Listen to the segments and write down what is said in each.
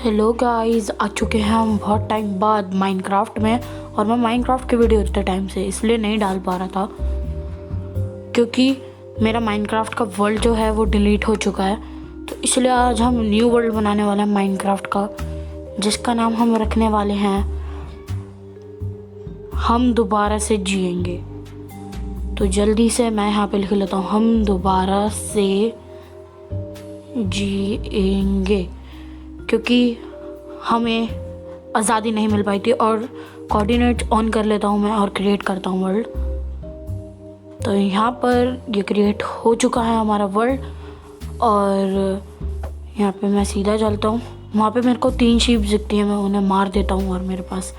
Hello guys, आ चुके हैं हम बहुत टाइम बाद माइनक्राफ्ट में। और मैं माइनक्राफ्ट की वीडियो इतने टाइम से इसलिए नहीं डाल पा रहा था क्योंकि मेरा माइनक्राफ्ट का वर्ल्ड जो है वो डिलीट हो चुका है। तो इसलिए आज हम न्यू वर्ल्ड बनाने वाले हैं माइनक्राफ्ट का, जिसका नाम हम रखने वाले हैं हम दोबारा से जिएंगे। तो जल्दी से मैं यहाँ पे लिख लेता हूँ, हम दोबारा से जिएंगे, क्योंकि हमें आज़ादी नहीं मिल पाई थी। और कोऑर्डिनेट ऑन कर लेता हूँ मैं और क्रिएट करता हूँ वर्ल्ड। तो यहाँ पर ये क्रिएट हो चुका है हमारा वर्ल्ड। और यहाँ पे मैं सीधा चलता हूँ। वहाँ पे मेरे को 3 शीप दिखती हैं, मैं उन्हें मार देता हूँ और मेरे पास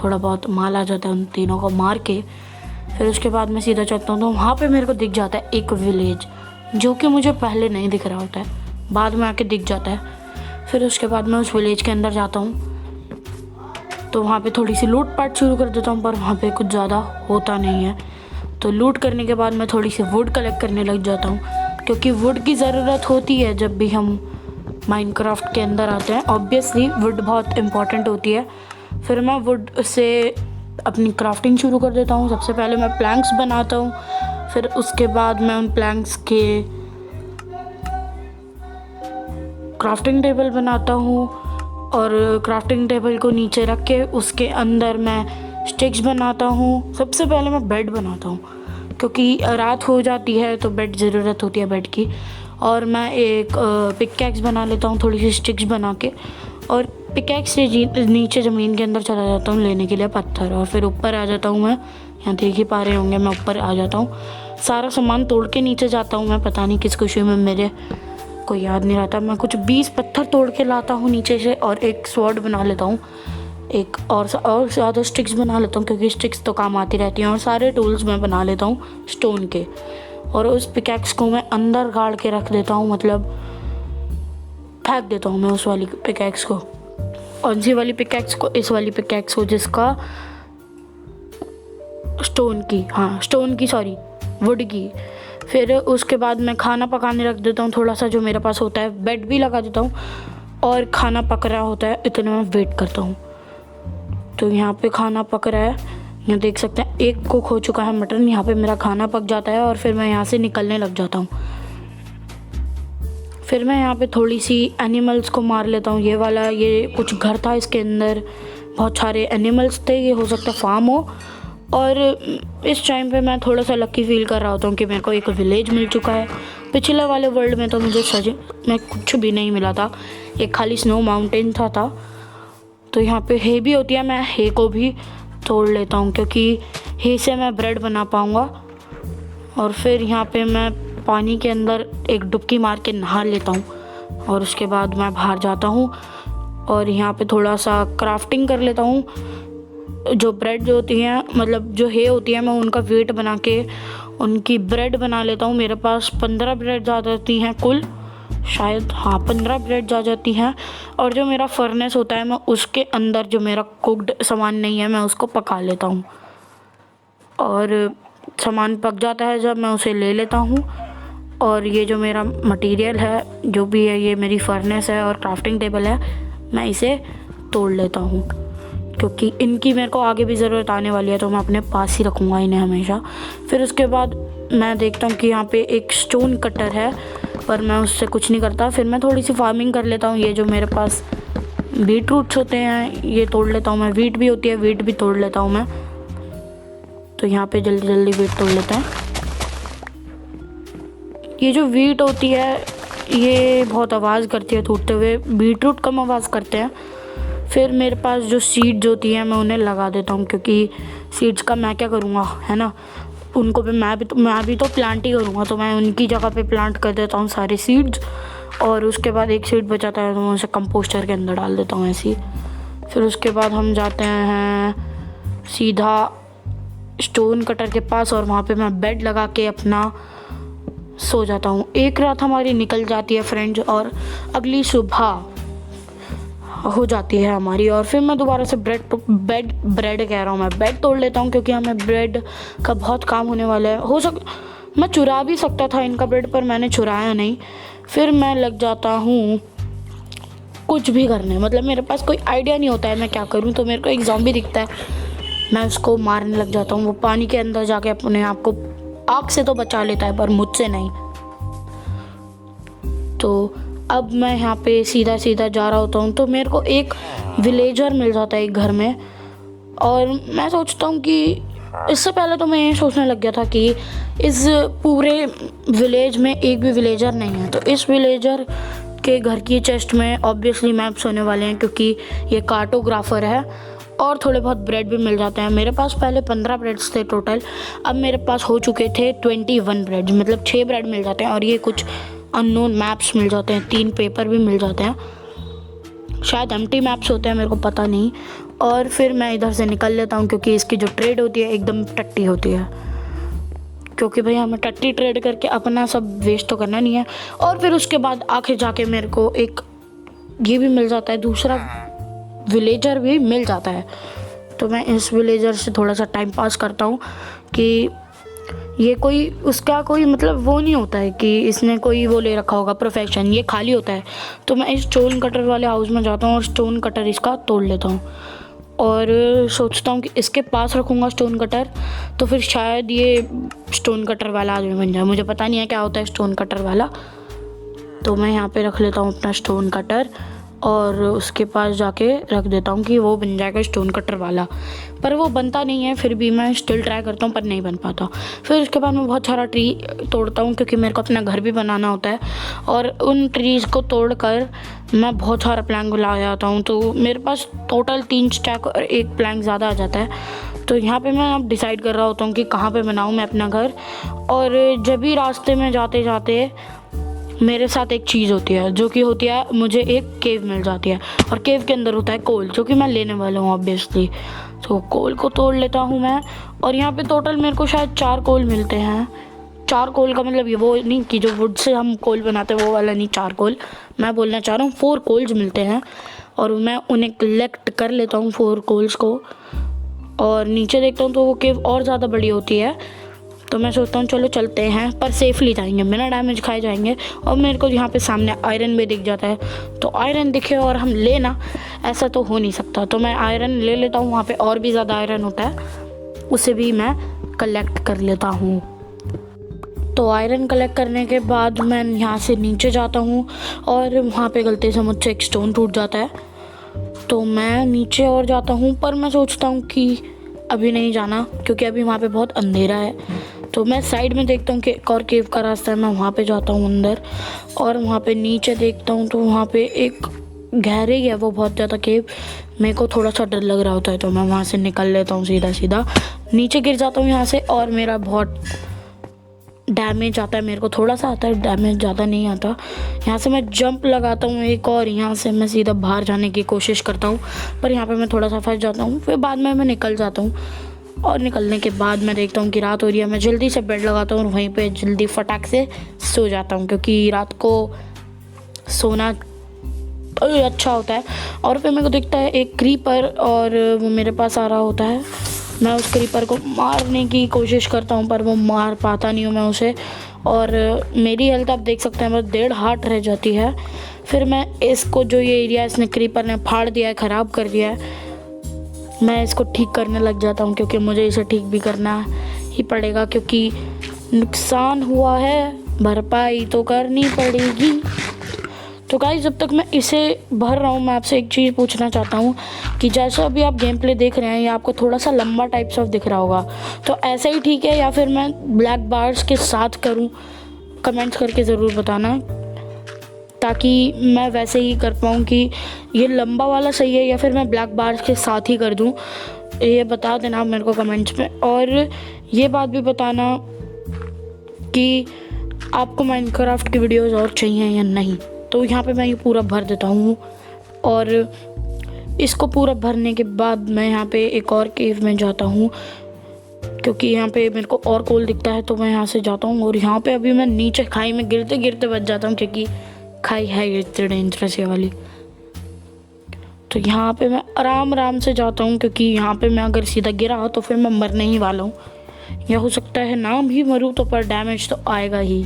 थोड़ा बहुत माल आ जाता है उन तीनों को मार के। फिर उसके बाद मैं सीधा चलता हूँ तो वहाँ पे मेरे को दिख जाता है एक विलेज, जो कि मुझे पहले नहीं दिख रहा होता है, बाद में आके दिख जाता है। फिर उसके बाद मैं उस विलेज के अंदर जाता हूँ तो वहाँ पे थोड़ी सी लूट पाट शुरू कर देता हूँ, पर वहाँ पे कुछ ज़्यादा होता नहीं है। तो लूट करने के बाद मैं थोड़ी सी वुड कलेक्ट करने लग जाता हूँ, क्योंकि वुड की ज़रूरत होती है जब भी हम माइनक्राफ्ट के अंदर आते हैं। ऑब्वियसली वुड बहुत इम्पॉर्टेंट होती है। फिर मैं वुड से अपनी क्राफ्टिंग शुरू कर देता हूँ। सबसे पहले मैं प्लैंक्स बनाता हूँ, फिर उसके बाद मैं उन प्लैंक्स के क्राफ्टिंग टेबल बनाता हूँ और क्राफ्टिंग टेबल को नीचे रख के उसके अंदर मैं स्टिक्स बनाता हूँ। सबसे पहले मैं बेड बनाता हूँ, क्योंकि रात हो जाती है तो बेड ज़रूरत होती है बेड की। और मैं एक पिकैक्स बना लेता हूँ थोड़ी सी स्टिक्स बना के, और पिकैक्स से नीचे ज़मीन के अंदर चला जाता हूँ लेने के लिए पत्थर। और फिर ऊपर आ जाता हूँ मैं, यहाँ देख ही पा रहे होंगे मैं ऊपर आ जाता हूँ। सारा सामान तोड़ के नीचे जाता हूँ मैं, पता नहीं किस खुशी में, मेरे कोई याद नहीं रहता। मैं कुछ 20 पत्थर तोड़ के लाता हूँ नीचे से और एक स्वॉर्ड बना लेता हूँ, एक और ज़्यादा स्टिक्स बना लेता हूँ, क्योंकि स्टिक्स तो काम आती रहती हैं। और सारे टूल्स मैं बना लेता हूँ स्टोन के, और उस पिकैक्स को मैं अंदर गाड़ के रख देता हूँ, मतलब फेंक देता हूँ मैं उस वाली पिकैक्स को। और इसी वाली पिकैक्स को, इस वाली पिकैक्स को, जिसका वुड की। फिर उसके बाद मैं खाना पकाने रख देता हूँ थोड़ा सा, जो मेरे पास होता है। बेड भी लगा देता हूँ और खाना पक रहा होता है, इतने में वेट करता हूँ। तो यहाँ पे खाना पक रहा है, यहाँ देख सकते हैं एक कुक हो चुका है मटन। यहाँ पे मेरा खाना पक जाता है और फिर मैं यहाँ से निकलने लग जाता हूँ। फिर मैं यहाँ पे थोड़ी सी एनिमल्स को मार लेता हूँ। ये कुछ घर था, इसके अंदर बहुत सारे एनिमल्स थे, ये हो सकता है फार्म हो। और इस टाइम पे मैं थोड़ा सा लकी फील कर रहा होता हूँ कि मेरे को एक विलेज मिल चुका है। पिछले वाले वर्ल्ड में तो मुझे सच में कुछ भी नहीं मिला था, एक खाली स्नो माउंटेन था। तो यहाँ पे हे भी होती है, मैं हे को भी तोड़ लेता हूँ, क्योंकि हे से मैं ब्रेड बना पाऊँगा। और फिर यहाँ पे मैं पानी के अंदर एक डुबकी मार के नहा लेता हूँ, और उसके बाद मैं बाहर जाता हूँ और यहाँ पे थोड़ा सा क्राफ्टिंग कर लेता हूँ। जो ब्रेड जो होती हैं, मतलब जो हे होती है, मैं उनका वेट बना के उनकी ब्रेड बना लेता हूँ। मेरे पास 15 ब्रेड आ जाती हैं कुल, शायद, हाँ 15 ब्रेड आ जाती हैं। और जो मेरा फर्नेस होता है, मैं उसके अंदर जो मेरा कुक्ड सामान नहीं है मैं उसको पका लेता हूँ। और सामान पक जाता है जब, मैं उसे ले लेता हूँ। और ये जो मेरा मटेरियल है, जो भी है, ये मेरी फर्नेस है और क्राफ्टिंग टेबल है, मैं इसे तोड़ लेता हूँ, क्योंकि इनकी मेरे को आगे भी ज़रूरत आने वाली है, तो मैं अपने पास ही रखूँगा इन्हें हमेशा। फिर उसके बाद मैं देखता हूँ कि यहाँ पे एक स्टोन कटर है, पर मैं उससे कुछ नहीं करता। फिर मैं थोड़ी सी फार्मिंग कर लेता हूँ। ये जो मेरे पास बीट रूट्स होते हैं ये तोड़ लेता हूँ मैं, वीट भी होती है, वीट भी तोड़ लेता हूँ मैं। तो यहाँ पे जल्दी जल्दी वीट तोड़ लेते हैं। ये जो वीट होती है ये बहुत आवाज़ करती है टूटते हुए, बीट रूट कम आवाज़ करते हैं। फिर मेरे पास जो सीड्स होती हैं मैं उन्हें लगा देता हूँ, क्योंकि सीड्स का मैं क्या करूँगा, है ना, उनको भी मैं भी तो प्लांट ही करूँगा। तो मैं उनकी जगह पे प्लांट कर देता हूँ सारे सीड्स। और उसके बाद एक सीड बचाता है तो मैं उसे कंपोस्टर के अंदर डाल देता हूँ ऐसे ही। फिर उसके बाद हम जाते हैं सीधा स्टोन कटर के पास, और वहाँ पर मैं बेड लगा के अपना सो जाता हूँ। एक रात हमारी निकल जाती है फ्रेंड्स, और अगली सुबह हो जाती है हमारी। और फिर मैं दोबारा से ब्रेड कह रहा हूँ, मैं बेड तोड़ लेता हूँ, क्योंकि हमें ब्रेड का बहुत काम होने वाला है। मैं चुरा भी सकता था इनका ब्रेड, पर मैंने चुराया नहीं। फिर मैं लग जाता हूँ कुछ भी करने, मतलब मेरे पास कोई आइडिया नहीं होता है मैं क्या करूँ। तो मेरे को एक ज़ॉम्बी दिखता है, मैं उसको मारने लग जाता हूँ। वो पानी के अंदर जाके अपने आप को आग से तो बचा लेता है पर मुझसे नहीं। तो अब मैं यहाँ पे सीधा सीधा जा रहा होता हूँ, तो मेरे को एक विलेजर मिल जाता है एक घर में। और मैं सोचता हूँ कि इससे पहले तो मैं ये सोचने लग गया था कि इस पूरे विलेज में एक भी विलेजर नहीं है। तो इस विलेजर के घर की चेस्ट में ऑब्वियसली मैप्स होने वाले हैं, क्योंकि ये कार्टोग्राफर है। और थोड़े बहुत ब्रेड भी मिल जाते हैं। मेरे पास पहले 15 ब्रेड्स थे टोटल, अब मेरे पास हो चुके थे 21 ब्रेड, मतलब 6 ब्रेड मिल जाते हैं। और ये कुछ अननोन मैप्स मिल जाते हैं, 3 पेपर भी मिल जाते हैं, शायद एम्प्टी मैप्स होते हैं, मेरे को पता नहीं। और फिर मैं इधर से निकल लेता हूँ, क्योंकि इसकी जो ट्रेड होती है एकदम टट्टी होती है, क्योंकि भाई हमें टट्टी ट्रेड करके अपना सब वेस्ट तो करना नहीं है। और फिर उसके बाद आखिर जाके मेरे को एक ये भी मिल जाता है, दूसरा विलेजर भी मिल जाता है। तो मैं इस विलेजर से थोड़ा सा टाइम पास करता हूँ कि ये कोई उसका कोई मतलब वो नहीं होता है कि इसने कोई वो ले रखा होगा प्रोफेशन, ये खाली होता है। तो मैं इस स्टोन कटर वाले हाउस में जाता हूँ और स्टोन कटर इसका तोड़ लेता हूँ। और सोचता हूँ कि इसके पास रखूँगा स्टोन कटर, तो फिर शायद ये स्टोन कटर वाला आदमी बन जाए। मुझे पता नहीं है क्या होता है स्टोन कटर वाला। तो मैं यहाँ पे रख लेता हूँ अपना स्टोन कटर और उसके पास जाके रख देता हूँ कि वो बन जाएगा स्टोन कटर वाला। पर वो बनता नहीं है, फिर भी मैं स्टिल ट्राई करता हूँ, पर नहीं बन पाता। फिर उसके बाद मैं बहुत सारा ट्री तोड़ता हूँ, क्योंकि मेरे को अपना घर भी बनाना होता है। और उन ट्रीज़ को तोड़ कर मैं बहुत सारा प्लैंक ला जाता हूँ। तो मेरे पास टोटल 3 स्टैक और 1 प्लैंक ज़्यादा आ जाता है। तो यहाँ पे मैं अब डिसाइड कर रहा होता हूँ कि कहाँ पे बनाऊँ मैं अपना घर। और जब भी रास्ते में जाते जाते मेरे साथ एक चीज़ होती है, जो कि होती है मुझे एक केव मिल जाती है, और केव के अंदर होता है कोल, जो कि मैं लेने वाला हूँ ऑब्वियसली। तो कोल को तोड़ लेता हूँ मैं। और यहाँ पे टोटल मेरे को शायद 4 कोल मिलते हैं। 4 कोल का मतलब ये वो नहीं कि जो वुड से हम कोल बनाते हैं वो वाला नहीं, 4 कोल मैं बोलना चाह रहा हूँ। 4 कोल्स मिलते हैं और मैं उन्हें कलेक्ट कर लेता हूँ 4 कोल्स को। और नीचे देखता हूँ तो वो केव और ज़्यादा बड़ी होती है। तो मैं सोचता हूँ चलो चलते हैं, पर सेफली जाएंगे, बिना डैमेज खाए जाएंगे। और मेरे को यहाँ पे सामने आयरन भी दिख जाता है। तो आयरन दिखे और हम लेना, ऐसा तो हो नहीं सकता। तो मैं आयरन ले लेता हूँ, वहाँ पे और भी ज़्यादा आयरन होता है, उसे भी मैं कलेक्ट कर लेता हूँ। तो आयरन कलेक्ट करने के बाद मैं यहाँ से नीचे जाता हूँ और वहाँ पे गलती से मुझसे एक स्टोन टूट जाता है। तो मैं नीचे और जाता हूँ, पर मैं सोचता हूँ कि अभी नहीं जाना, क्योंकि अभी वहाँ पे बहुत अंधेरा है। तो मैं साइड में देखता हूँ कि एक और केव का रास्ता है, मैं वहाँ पे जाता हूँ अंदर। और वहाँ पे नीचे देखता हूँ तो वहाँ पे एक गहरी है वो बहुत ज़्यादा केव। मेरे को थोड़ा सा डर लग रहा होता है, तो मैं वहाँ से निकल लेता हूँ, सीधा सीधा नीचे गिर जाता हूँ यहाँ से। और मेरा बहुत डैमेज आता है, मेरे को थोड़ा सा आता है डैमेज, ज़्यादा नहीं आता। यहाँ से मैं जंप लगाता हूँ एक, और यहाँ से मैं सीधा बाहर जाने की कोशिश करता हूँ, पर यहाँ पे मैं थोड़ा सा फंस जाता हूँ। फिर बाद में मैं निकल जाता हूँ, और निकलने के बाद मैं देखता हूँ कि रात हो रही है। मैं जल्दी से बेड लगाता हूँ और वहीं पे जल्दी फटाक से सो जाता हूँ, क्योंकि रात को सोना अच्छा होता है। और फिर मेरे को दिखता है एक क्रीपर, और वो मेरे पास आ रहा होता है। मैं उस क्रीपर को मारने की कोशिश करता हूँ, पर वो मार पाता नहीं हूँ मैं उसे। और मेरी हेल्थ आप देख सकते हैं बस 1.5 हार्ट रह जाती है। फिर मैं इसको, जो ये एरिया इसने क्रीपर ने फाड़ दिया है, ख़राब कर दिया है, मैं इसको ठीक करने लग जाता हूँ, क्योंकि मुझे इसे ठीक भी करना ही पड़ेगा, क्योंकि नुकसान हुआ है भरपाई तो करनी पड़ेगी। तो गाइस, जब तक मैं इसे भर रहा हूँ, मैं आपसे एक चीज़ पूछना चाहता हूँ कि जैसा अभी आप गेम प्ले देख रहे हैं, ये आपको थोड़ा सा लंबा टाइप्स ऑफ दिख रहा होगा, तो ऐसा ही ठीक है या फिर मैं ब्लैक बार्स के साथ करूँ? कमेंट्स करके ज़रूर बताना, ताकि मैं वैसे ही कर पाऊँ कि ये लंबा वाला सही है या फिर मैं ब्लैक बार्स के साथ ही कर दूँ। ये बता देना आप मेरे को कमेंट्स में। और ये बात भी बताना कि आपको माइनक्राफ्ट की वीडियोस और चाहिए या नहीं। तो यहाँ पे मैं ये पूरा भर देता हूँ, और इसको पूरा भरने के बाद मैं यहाँ पे एक और केव में जाता हूँ, क्योंकि यहाँ पे मेरे को और कोल दिखता है। तो मैं यहाँ से जाता हूँ, और यहाँ पे अभी मैं नीचे खाई में गिरते गिरते बच जाता हूँ, क्योंकि खाई है इतनी डेंजरस ये वाली। तो यहाँ पे मैं आराम से जाता हूँ, क्योंकि यहाँ पे मैं अगर सीधा गिरा तो फिर मैं मरने ही वाला हूँ, या हो सकता है ना भी मरूँ तो, पर डैमेज तो आएगा ही।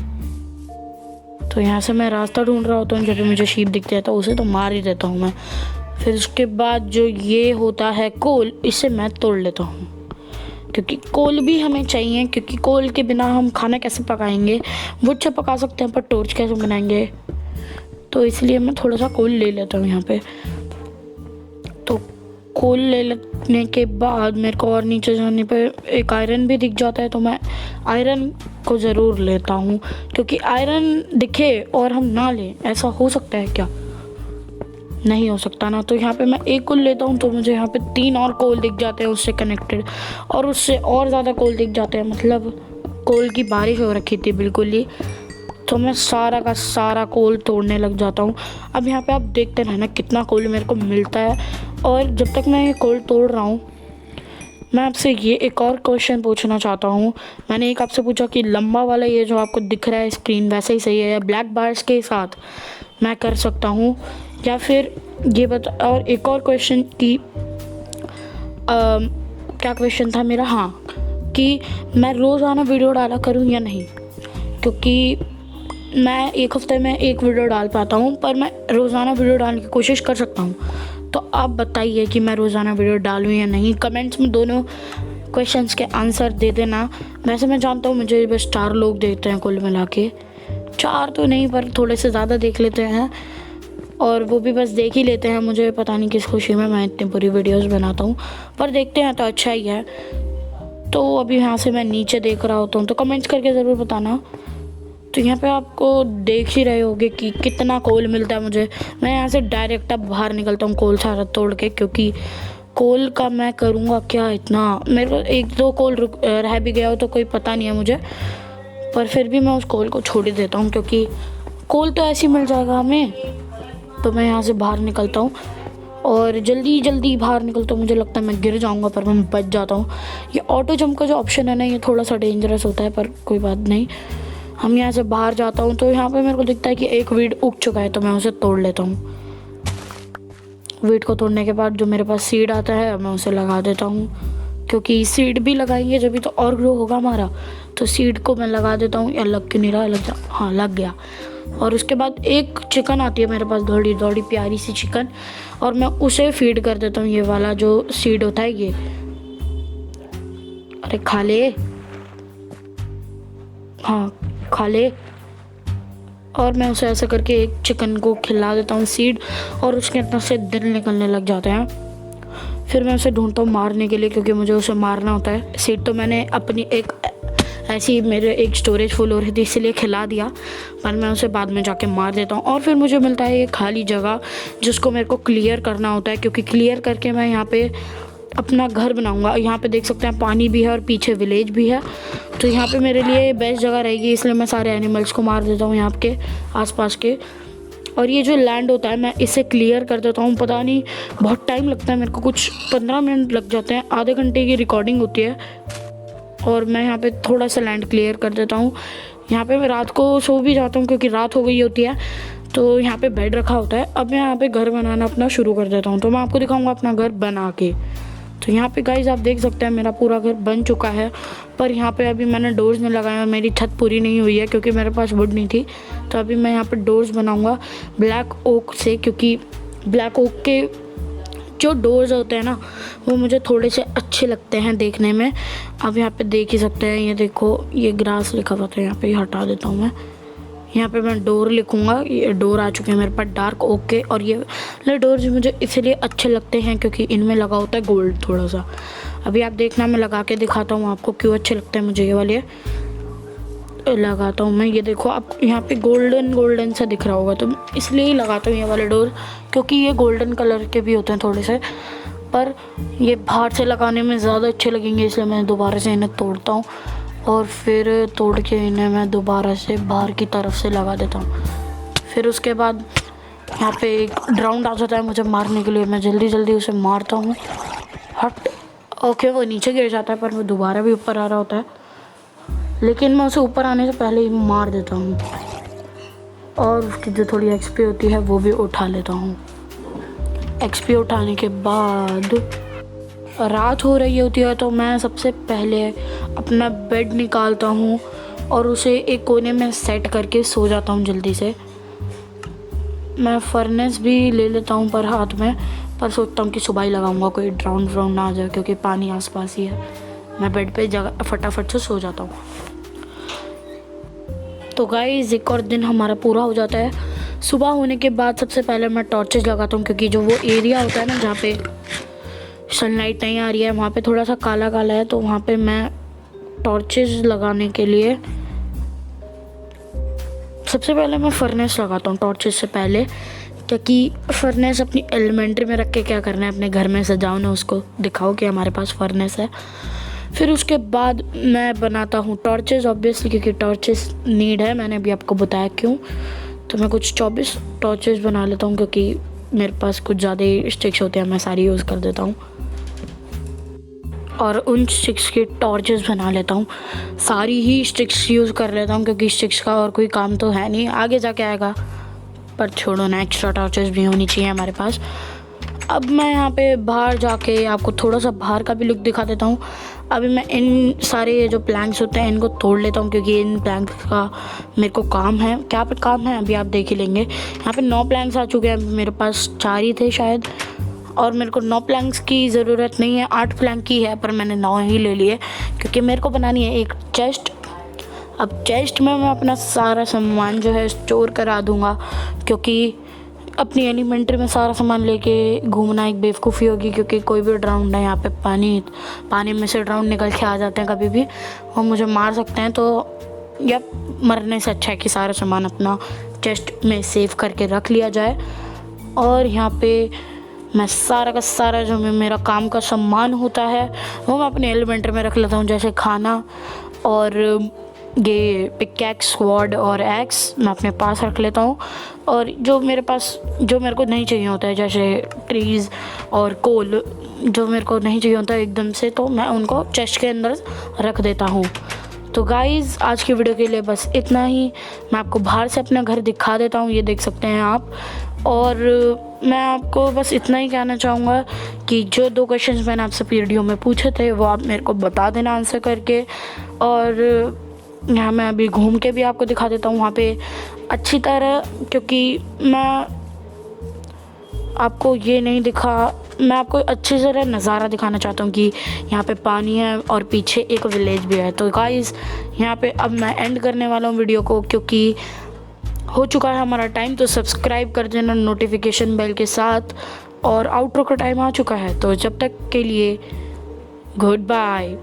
तो यहाँ से मैं रास्ता ढूंढ रहा होता हूँ, जब भी मुझे शीप दिखता है तो उसे तो मार ही देता हूँ मैं। फिर उसके बाद जो ये होता है कोल, इसे मैं तोड़ लेता हूँ, क्योंकि कोल भी हमें चाहिए, क्योंकि कोल के बिना हम खाना कैसे पकाएंगे। वुड से पका सकते हैं पर टॉर्च कैसे बनाएंगे, तो इसलिए मैं थोड़ा सा कोल ले लेता हूँ यहाँ पे। तो कोल ले लेने के बाद मेरे को और नीचे जाने पे एक आयरन भी दिख जाता है, तो मैं आयरन को ज़रूर लेता हूँ, क्योंकि आयरन दिखे और हम ना लें, ऐसा हो सकता है क्या? नहीं हो सकता ना। तो यहाँ पे मैं एक कोल लेता हूँ, तो मुझे यहाँ पे 3 और कोल दिख जाते हैं उससे कनेक्टेड, और उससे और ज़्यादा कोल दिख जाते हैं, मतलब कोल की बारिश हो रखी थी बिल्कुल ही। तो मैं सारा का सारा कोल तोड़ने लग जाता हूँ। अब यहाँ पे आप देखते रहना कितना कोल मेरे को मिलता है। और जब तक मैं ये कोल तोड़ रहा हूँ, मैं आपसे ये एक और क्वेश्चन पूछना चाहता हूँ। मैंने एक आपसे पूछा कि लंबा वाला ये जो आपको दिख रहा है स्क्रीन वैसे ही सही है, या ब्लैक बार्स के साथ मैं कर सकता हूँ, या फिर ये बता। और एक और क्वेश्चन कि क्या क्वेश्चन था मेरा, हाँ, कि मैं रोज़ाना वीडियो डाला करूँ या नहीं, क्योंकि मैं एक हफ्ते में एक वीडियो डाल पाता हूँ, पर मैं रोज़ाना वीडियो डालने की कोशिश कर सकता हूँ। तो आप बताइए कि मैं रोज़ाना वीडियो डालूँ या नहीं। कमेंट्स में दोनों क्वेश्चंस के आंसर दे देना। वैसे मैं जानता हूँ मुझे बस 4 लोग देखते हैं कुल मिला के, 4 तो नहीं पर थोड़े से ज़्यादा देख लेते हैं, और वो भी बस देख ही लेते हैं। मुझे पता नहीं किस खुशी में मैं इतनी बुरी वीडियोस बनाता हूँ, पर देखते हैं तो अच्छा ही है। तो अभी यहाँ से मैं नीचे देख रहा होता हूँ, तो कमेंट्स करके ज़रूर बताना। तो यहाँ पे आपको देख ही रहे होगे कि कितना कोल मिलता है मुझे। मैं यहाँ से डायरेक्ट अब बाहर निकलता हूँ कोल सारा तोड़ के, क्योंकि कोल का मैं करूँगा क्या इतना। मेरे को 1-2 कोल रह भी गया हो तो कोई पता नहीं है मुझे, पर फिर भी मैं उस कोल को छोड़ ही देता हूँ, क्योंकि कोल तो ऐसे ही मिल जाएगा हमें। तो मैं यहाँ से बाहर निकलता हूँ और जल्दी जल्दी बाहर निकलता हूँ। मुझे लगता है मैं गिर जाऊँगा, पर मैं बच जाता हूँ। ये ऑटो जंप का जो ऑप्शन है ना, ये थोड़ा सा डेंजरस होता है, पर कोई बात नहीं। हम यहाँ से बाहर जाता हूँ, तो यहाँ पे मेरे को दिखता है कि एक वीड उग चुका है, तो मैं उसे तोड़ लेता हूँ। वीड को तोड़ने के बाद जो मेरे पास सीड आता है मैं उसे लगा देता हूँ, क्योंकि सीड भी लगाएंगे जब भी तो और ग्रो होगा हमारा। तो सीड को मैं लगा देता हूँ। या लग क्यों नहीं रहा, लग जा, हाँ लग गया। और उसके बाद एक चिकन आती है मेरे पास, दौड़ी दौड़ी प्यारी सी चिकन, और मैं उसे फीड कर देता हूँ। ये वाला जो सीड होता है ये, अरे खा ले, हाँ खा ले। और मैं उसे ऐसे करके एक चिकन को खिला देता हूँ सीड, और उसके अंदर से दिल निकलने लग जाते हैं। फिर मैं उसे ढूंढता हूँ मारने के लिए, क्योंकि मुझे उसे मारना होता है। सीड तो मैंने अपनी एक ऐसी मेरे एक स्टोरेज फुल हो रही थी इसलिए खिला दिया, पर मैं उसे बाद में जाके मार देता हूँ। और फिर मुझे मिलता है ये खाली जगह, जिसको मेरे को क्लियर करना होता है, क्योंकि क्लियर करके मैं यहाँ पे अपना घर बनाऊँगा। यहाँ पे देख सकते हैं पानी भी है और पीछे विलेज भी है, तो यहाँ पे मेरे लिए बेस्ट जगह रहेगी। इसलिए मैं सारे एनिमल्स को मार देता हूँ यहाँ के आसपास के। और ये जो लैंड होता है मैं इसे क्लियर कर देता हूँ। पता नहीं बहुत टाइम लगता है मेरे को, कुछ 15 मिनट लग जाते हैं, आधे घंटे की रिकॉर्डिंग होती है। और मैं यहाँ पे थोड़ा सा लैंड क्लियर कर देता हूँ। यहाँ पे मैं रात को सो भी जाता हूँ, क्योंकि रात हो गई होती है। तो यहाँ पे बेड रखा होता है। अब मैं यहाँ पे घर बनाना अपना शुरू कर देता हूँ, तो मैं आपको दिखाऊँगा अपना घर बना के। तो यहाँ पे गाइस आप देख सकते हैं मेरा पूरा घर बन चुका है, पर यहाँ पे अभी मैंने डोर्स नहीं लगाए और मेरी छत पूरी नहीं हुई है, क्योंकि मेरे पास वुड नहीं थी। तो अभी मैं यहाँ पे डोर्स बनाऊँगा ब्लैक ओक से, क्योंकि ब्लैक ओक के जो डोर्स होते हैं ना वो मुझे थोड़े से अच्छे लगते हैं देखने में। अब यहाँ पे देख ही सकते हैं, ये देखो ये ग्रास लिखा हुआ था यहाँ पे, हटा देता हूँ मैं। यहाँ पे मैं डोर लिखूँगा। ये डोर आ चुके हैं मेरे पास डार्क ओक के, और ये वाले डोर मुझे इसलिए अच्छे लगते हैं क्योंकि इनमें लगा होता है गोल्ड थोड़ा सा। अभी आप देखना, मैं लगा के दिखाता हूँ आपको क्यों अच्छे लगते हैं मुझे। ये वाले लगाता हूँ मैं, ये देखो आप यहाँ पे गोल्डन गोल्डन सा दिख रहा होगा, तो इसलिए ही लगाता हूँ ये वाले डोर, क्योंकि ये गोल्डन कलर के भी होते हैं थोड़े से, पर ये बाहर से लगाने में ज़्यादा अच्छे लगेंगे, इसलिए मैं दोबारा से इन्हें तोड़ता हूँ और फिर तोड़ के इन्हें मैं दोबारा से बाहर की तरफ से लगा देता हूँ। फिर उसके बाद यहाँ पे एक ड्राउंड आ जाता है मुझे मारने के लिए, मैं जल्दी जल्दी उसे मारता हूँ। हट, ओके वो नीचे गिर जाता है, पर वो दोबारा भी ऊपर आ रहा होता है, लेकिन मैं उसे ऊपर आने से पहले ही मार देता हूँ और उसकी जो थोड़ी एक्सपी होती है वो भी उठा लेता हूँ। एक्सपी उठाने के बाद रात हो रही होती है, तो मैं सबसे पहले अपना बेड निकालता हूँ और उसे एक कोने में सेट करके सो जाता हूँ जल्दी से। मैं फर्नेस भी ले लेता हूँ पर हाथ में, पर सोचता हूँ कि सुबह ही लगाऊंगा, कोई ड्राउन ना आ जाए, क्योंकि पानी आसपास ही है। मैं बेड पे जगह फटाफट से सो जाता हूँ। तो गाइस एक और दिन हमारा पूरा हो जाता है। सुबह होने के बाद सबसे पहले मैं टॉर्चेस लगाता हूँ, क्योंकि जो वो एरिया होता है ना जहाँ पे सनलाइट नहीं आ रही है, वहाँ पे थोड़ा सा काला काला है, तो वहाँ पे मैं टॉर्चेस लगाने के लिए सबसे पहले मैं फर्नेस लगाता हूँ टॉर्चेस से पहले, क्योंकि फर्नेस अपनी एलिमेंट्री में रख के क्या करना है, अपने घर में सजाओ ना, उसको दिखाओ कि हमारे पास फर्नेस है। फिर उसके बाद मैं बनाता हूँ टॉर्चेस ऑब्वियसली, क्योंकि टॉर्चेस नीड है, मैंने अभी आपको बताया क्यों। तो मैं कुछ 24 टॉर्चेस बना लेता हूँ, क्योंकि मेरे पास कुछ ज़्यादा ही स्टिक्स होते हैं, मैं सारी यूज़ कर देता हूँ। और उन स्टिक्स के टॉर्चेस बना लेता हूँ, सारी ही स्टिक्स यूज़ कर लेता हूँ, क्योंकि स्टिक्स का और कोई काम तो है नहीं, आगे जाके आएगा। पर छोड़ो ना, एक्स्ट्रा टॉर्चेस भी होनी चाहिए हमारे पास। अब मैं यहाँ पे बाहर जाके आपको थोड़ा सा बाहर का भी लुक दिखा देता हूँ। अभी मैं इन सारे जो प्लैंक्स होते हैं इनको तोड़ लेता हूँ, क्योंकि इन प्लैंक्स का मेरे को काम है। क्या पे काम है अभी आप देख ही लेंगे। यहाँ पे 9 प्लैंक्स आ चुके हैं, मेरे पास 4 ही थे शायद, और मेरे को 9 प्लैंक्स की ज़रूरत नहीं है, 8 प्लैंक की है, पर मैंने 9 ही ले लिए, क्योंकि मेरे को बनानी है एक चेस्ट। अब चेस्ट में मैं अपना सारा सामान जो है स्टोर करा दूँगा, क्योंकि अपनी एलिमेंट्री में सारा सामान लेके घूमना एक बेवकूफ़ी होगी, क्योंकि कोई भी ड्राउंड है यहाँ पे, पानी में से ड्राउंड निकल के आ जाते हैं कभी भी, वो मुझे मार सकते हैं। तो या मरने से अच्छा है कि सारा सामान अपना चेस्ट में सेव करके रख लिया जाए। और यहाँ पे मैं सारा का सारा जो मेरा काम का सामान होता है वो मैं अपने एलिमेंट्री में रख लेता हूँ, जैसे खाना और ये पिकैक्स, स्वॉर्ड और एक्स मैं अपने पास रख लेता हूँ। और जो मेरे को नहीं चाहिए होता है, जैसे ट्रीज़ और कोल, जो मेरे को नहीं चाहिए होता है एकदम से, तो मैं उनको चेस्ट के अंदर रख देता हूँ। तो गाइज़ आज की वीडियो के लिए बस इतना ही। मैं आपको बाहर से अपना घर दिखा देता हूँ, ये देख सकते हैं आप। और मैं आपको बस इतना ही कहना चाहूँगा कि जो 2 क्वेश्चंस मैंने आपसे वीडियो में पूछे थे वो आप मेरे को बता देना आंसर करके। और यहाँ मैं अभी घूम के भी आपको दिखा देता हूँ वहाँ पे अच्छी तरह, क्योंकि मैं आपको ये नहीं मैं आपको अच्छी तरह नज़ारा दिखाना चाहता हूँ कि यहाँ पे पानी है और पीछे एक विलेज भी है। तो गाइज़ यहाँ पे अब मैं एंड करने वाला हूँ वीडियो को, क्योंकि हो चुका है हमारा टाइम। तो सब्सक्राइब कर देना नोटिफिकेशन बेल के साथ, और आउटरो का टाइम आ चुका है। तो जब तक के लिए गुड बाय।